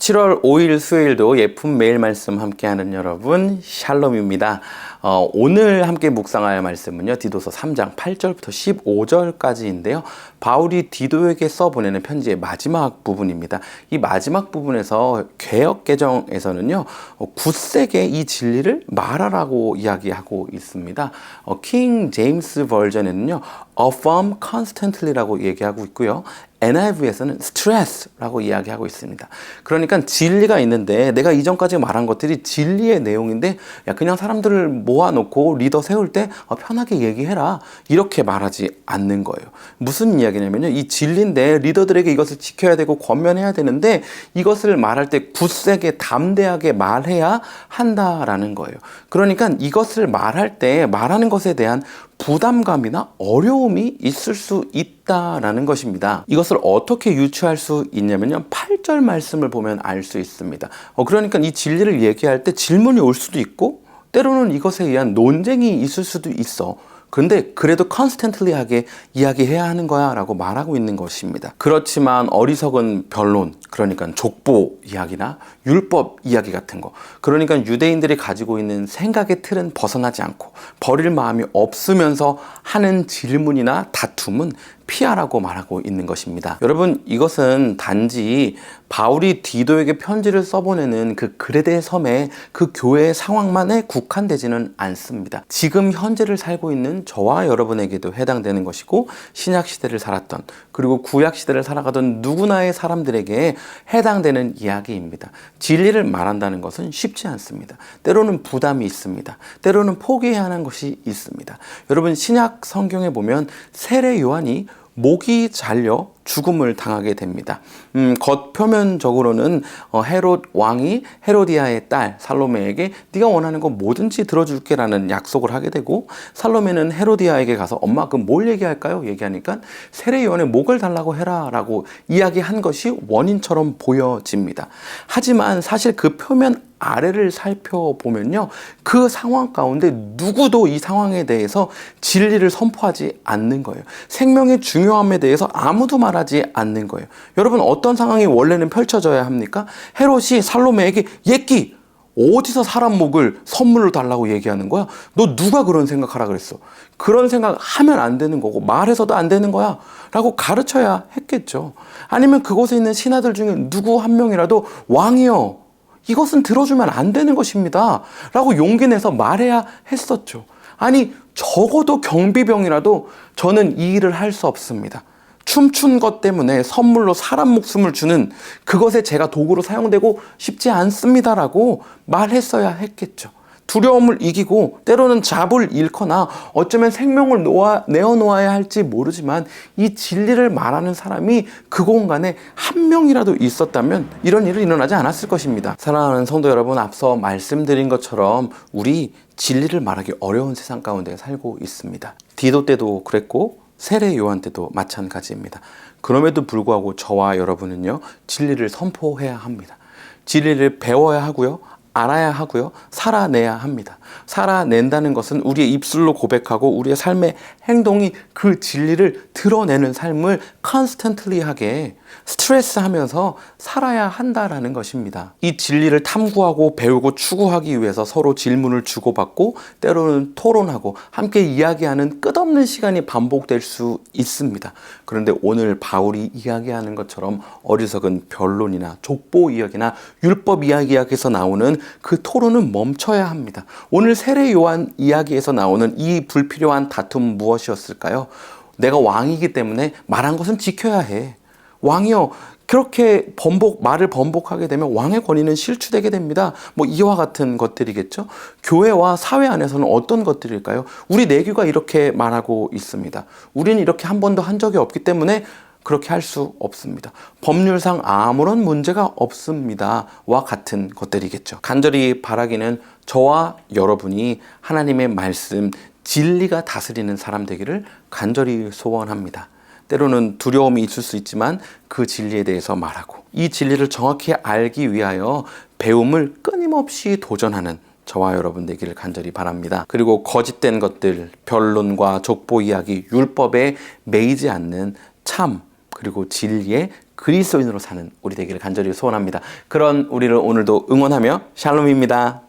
7월 5일 수요일도 예쁜 매일 말씀 함께하는 여러분 샬롬입니다. 오늘 함께 묵상할 말씀은요, 디도서 3장 8절부터 15절까지인데요. 바울이 디도에게 써보내는 편지의 마지막 부분입니다. 이 마지막 부분에서 개역개정에서는요, 굳세게 이 진리를 말하라고 이야기하고 있습니다. 킹 제임스 버전에는요, affirm constantly라고 얘기하고 있고요. NIV에서는 stress라고 이야기하고 있습니다. 그러니까 진리가 있는데 내가 이전까지 말한 것들이 진리의 내용인데 야, 그냥 사람들을 모아놓고 리더 세울 때 편하게 얘기해라, 이렇게 말하지 않는 거예요. 무슨 이야기냐면요, 이 진리인데 리더들에게 이것을 지켜야 되고 권면해야 되는데 이것을 말할 때 굳세게 담대하게 말해야 한다라는 거예요. 그러니까 이것을 말할 때 말하는 것에 대한 부담감이나 어려움이 있을 수 있다라는 것입니다. 이것을 어떻게 유추할 수 있냐면요, 8절 말씀을 보면 알 수 있습니다. 그러니까 이 진리를 얘기할 때 질문이 올 수도 있고 때로는 이것에 의한 논쟁이 있을 수도 있어. 근데 그래도 constantly하게 이야기해야 하는 거야 라고 말하고 있는 것입니다. 그렇지만 어리석은 변론, 그러니까 족보 이야기나 율법 이야기 같은 거, 그러니까 유대인들이 가지고 있는 생각의 틀은 벗어나지 않고 버릴 마음이 없으면서 하는 질문이나 다툼은 피하라고 말하고 있는 것입니다. 여러분, 이것은 단지 바울이 디도에게 편지를 써보내는 그 그레데 섬의 그 교회의 상황만에 국한되지는 않습니다. 지금 현재를 살고 있는 저와 여러분에게도 해당되는 것이고, 신약시대를 살았던, 그리고 구약시대를 살아가던 누구나의 사람들에게 해당되는 이야기입니다. 진리를 말한다는 것은 쉽지 않습니다. 때로는 부담이 있습니다. 때로는 포기해야 하는 것이 있습니다. 여러분, 신약 성경에 보면 세례 요한이 목이 잘려 죽음을 당하게 됩니다. 겉표면적으로는 헤롯 왕이 헤로디아의 딸 살로메에게 네가 원하는 거 뭐든지 들어줄게 라는 약속을 하게 되고, 살로메는 헤로디아에게 가서 엄마 그 뭘 얘기할까요? 얘기하니까 세례 요한의 목을 달라고 해라 라고 이야기한 것이 원인처럼 보여집니다. 하지만 사실 그 표면 아래를 살펴보면요, 그 상황 가운데 누구도 이 상황에 대해서 진리를 선포하지 않는 거예요. 생명의 중요함에 대해서 아무도 말하지 않는 거예요. 여러분, 어떤 상황이 원래는 펼쳐져야 합니까? 헤롯이 살로메에게 예끼, 어디서 사람 목을 선물로 달라고 얘기하는 거야? 너 누가 그런 생각하라 그랬어? 그런 생각 하면 안 되는 거고 말해서도 안 되는 거야 라고 가르쳐야 했겠죠. 아니면 그곳에 있는 신하들 중에 누구 한 명이라도 왕이여, 이것은 들어주면 안 되는 것입니다 라고 용기 내서 말해야 했었죠. 아니, 적어도 경비병이라도 저는 이 일을 할 수 없습니다. 춤춘 것 때문에 선물로 사람 목숨을 주는 그것에 제가 도구로 사용되고 싶지 않습니다라고 말했어야 했겠죠. 두려움을 이기고 때로는 잡을 잃거나 어쩌면 생명을 내어놓아야 할지 모르지만 이 진리를 말하는 사람이 그 공간에 한 명이라도 있었다면 이런 일은 일어나지 않았을 것입니다. 사랑하는 성도 여러분, 앞서 말씀드린 것처럼 우리 진리를 말하기 어려운 세상 가운데 살고 있습니다. 디도 때도 그랬고 세례 요한 때도 마찬가지입니다. 그럼에도 불구하고 저와 여러분은요, 진리를 선포해야 합니다. 진리를 배워야 하고요, 알아야 하고요, 살아내야 합니다. 살아낸다는 것은 우리의 입술로 고백하고 우리의 삶의 행동이 그 진리를 드러내는 삶을 constantly 하게 스트레스하면서 살아야 한다라는 것입니다. 이 진리를 탐구하고 배우고 추구하기 위해서 서로 질문을 주고받고 때로는 토론하고 함께 이야기하는 끝없는 시간이 반복될 수 있습니다. 그런데 오늘 바울이 이야기하는 것처럼 어리석은 변론이나 족보 이야기나 율법 이야기에서 나오는 그 토론은 멈춰야 합니다. 오늘 세례 요한 이야기에서 나오는 이 불필요한 다툼은 무엇이었을까요? 내가 왕이기 때문에 말한 것은 지켜야 해. 왕이요, 그렇게 말을 번복하게 되면 왕의 권위는 실추되게 됩니다. 이와 같은 것들이겠죠. 교회와 사회 안에서는 어떤 것들일까요? 우리 내교가 이렇게 말하고 있습니다. 우리는 이렇게 한 번도 한 적이 없기 때문에 그렇게 할 수 없습니다. 법률상 아무런 문제가 없습니다. 와 같은 것들이겠죠. 간절히 바라기는 저와 여러분이 하나님의 말씀, 진리가 다스리는 사람 되기를 간절히 소원합니다. 때로는 두려움이 있을 수 있지만 그 진리에 대해서 말하고 이 진리를 정확히 알기 위하여 배움을 끊임없이 도전하는 저와 여러분 되기를 간절히 바랍니다. 그리고 거짓된 것들, 변론과 족보 이야기, 율법에 매이지 않는 참, 그리고 진리의 그리스도인으로 사는 우리 되기를 간절히 소원합니다. 그런 우리를 오늘도 응원하며 샬롬입니다.